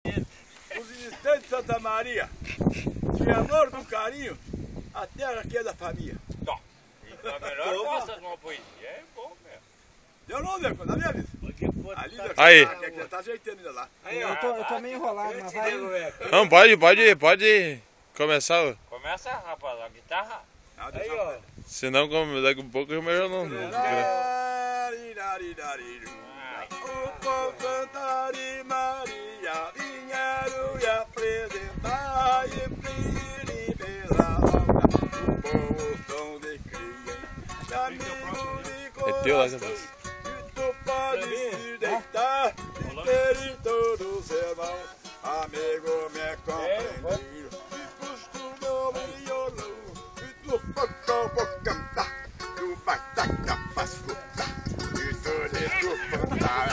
Os instantes de Santa Maria, de amor com carinho, a terra que é da família. Então, a melhor gosta de uma poesia, é bom mesmo. Deu não, Deco, na minha vida. Ali, Aí. Tá ajeitando ainda lá. Aí, eu tô meio enrolado, mas vai. Não, pode começar. Começa, rapaz, a guitarra. Aí, ó. Senão daqui a pouco eu melhor não. O povo cantar e Maria vieram e apresentar e pedir pela obra. O povo som de cria, amigo de coração. E tu pode se deitar e ter em todos os irmãos. Amigo me compreender, e costumou violão. E tu vou cantar, tu vai tacar pra escutar. E tu cantar,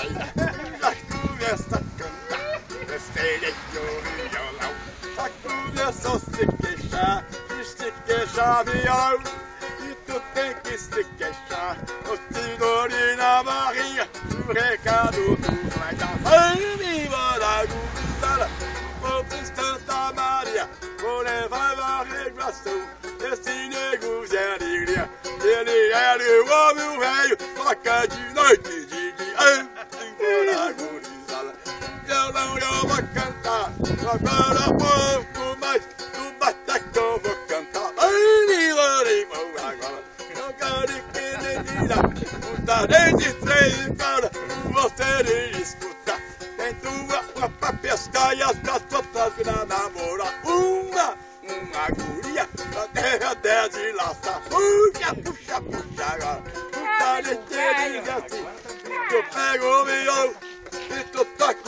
já começa a cantar. Eu sei que o violão já começou a se queixar. E se queixar violão, e tu tem que se queixar. O senhor na barriga, o recado tu vai dar. Viva da gurizada, o povo de Santa Maria, vou levar a regulação. Esse nego Zé Alegria, ele era o homem velho, toca de noite e de dia. Embora gurizada, eu não vou cantar, agora pouco mais, tu bata que eu vou cantar. Agora, eu quero que me diga, mudarei de trem para você escutar. Tem tua pra pescar e as outras pra namorar. Uma guria, a terra de laçar. Puxa, agora. Puta de diga assim, tu pega o violão e tu toca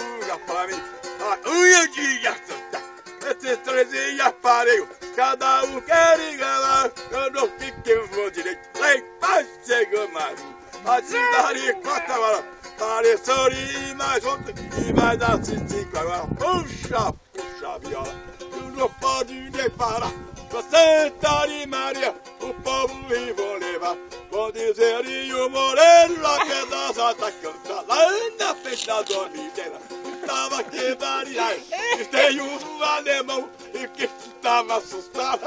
pra mim. A unha de açúcar, esses três dias pareio, cada um quer enganar. Eu não fiquei eu vou direito, nem mais chegou mais um. A cidade quatro agora, pareceu e mais outro, e vai dar cinco agora. Puxa, viola, tu não pode nem parar. Pra Santa Maria, o povo e vou levar. Vou dizer e o moreno lá que dança tá cantando. Lá na frente da dormideira, estava quebrado e aí. E tem um alemão e que estava assustado.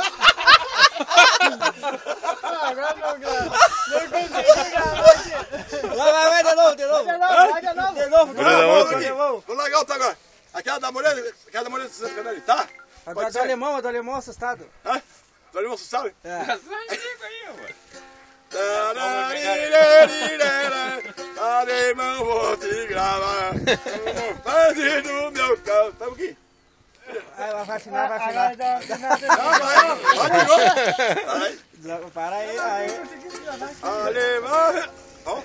Agora não grava. Não consegui gravar aqui. Vai, de novo. Vou largar outra agora. Aquela da morena de Santa Catarina, tá? A do alemão assustado. Hã? Do alemão assustado? É. Alemão, vou te gravar. No fase do meu carro. Tá aqui? Vai afinar. Vai de novo. Para aí. Alemão. Ó.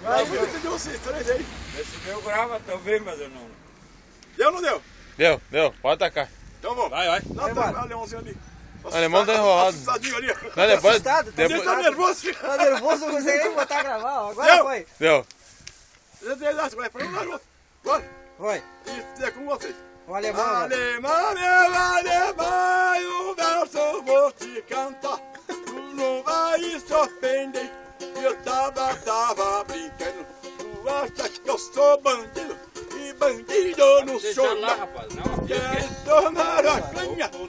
Vai, eu entendi vocês, três aí. Esse meu grava também, mas eu não. Deu ou não deu? Deu, pode tacar. Então vou. Vai. Não, tá o alemãozinho ali. O alemão tá enrolado. Assustadinho ali. Não, depois. Você tá nervoso, filho? Tá nervoso, não consegue nem botar a gravar. Ó. Agora foi. Deu. Vai para um lado. Bora. Foi. E é com vocês. O alemão. Alemão, o verso vou te cantar. Tu não vai se ofender. Eu tava brincando. Tu acha que eu sou bandido? E bandido não sou lá, rapaz. Não, quer tomar a canha, tu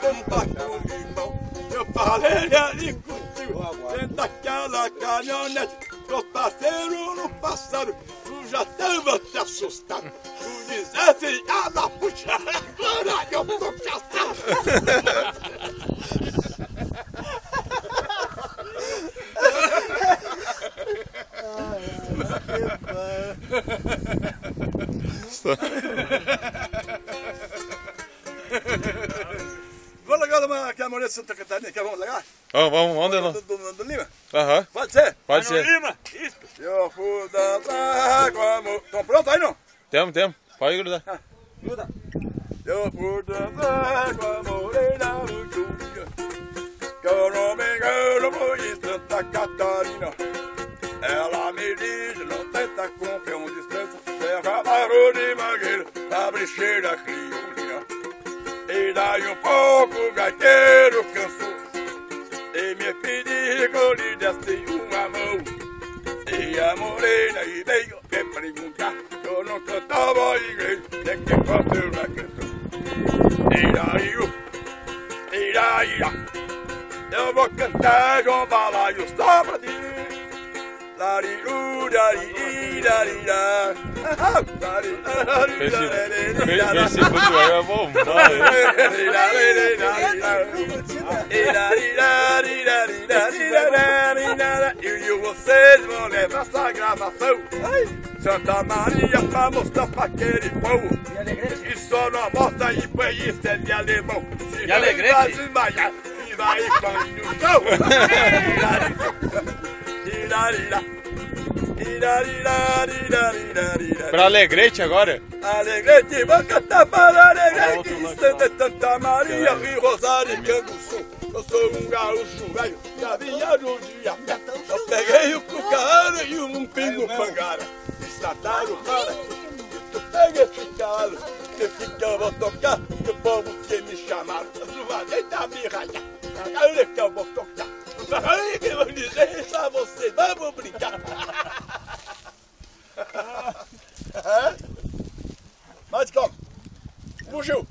tampa com limão. Eu falei ali contigo, dentro daquela caminhonete. Meus parceiros no passado, tu já tava te assustado. Tu dissesse, ela puxa, agora eu tô cansado. Vamos largar aquela mulher de Santa Catarina, que vamos largar? Vamos de novo. Do Lima? Aham. Pode ser? Pode ser. Lima, isso. Eu fui dançar com a moça. Estão prontos aí, não? Temos. Pode grudar. Gruda. Eu fui dançar com a morena muito dia. Que eu não me engano, foi em Santa Catarina. Ela me diz, não tenta comprar um dispensa. Serra barulho de mangueira, abre cheia da criolinha. E daí um pouco o gaiteiro cansou. E me pediu que eu lhe desse uma mão. E a morena e veio me perguntar. Eu não cantava a igreja, é que bateu na questão. Ira, eu vou cantar com balaio só pra ti. Esse puto aí é bom. E vocês vão levar essa gravação Santa Maria pra mostrar pra aquele povo que só não mostra em país é de alemão. Se vai desmaiar, se vai cair no chão. Pra Alegrete agora? Alegrete, vou cantar para Alegrete, Santa Maria e Rosário e Canguçu. Eu sou um gaúcho velho, já vinha do dia. Eu peguei o cucaro e um pingo pangara. Estradaram o cara, tu pega esse calo, que fica eu vou tocar, que o povo que me chamaram. Não vai nem dar mirralha, agora que eu vou tocar. Aí que eu vou dizer pra vocês, vamos brincar. Mas como? Fugiu.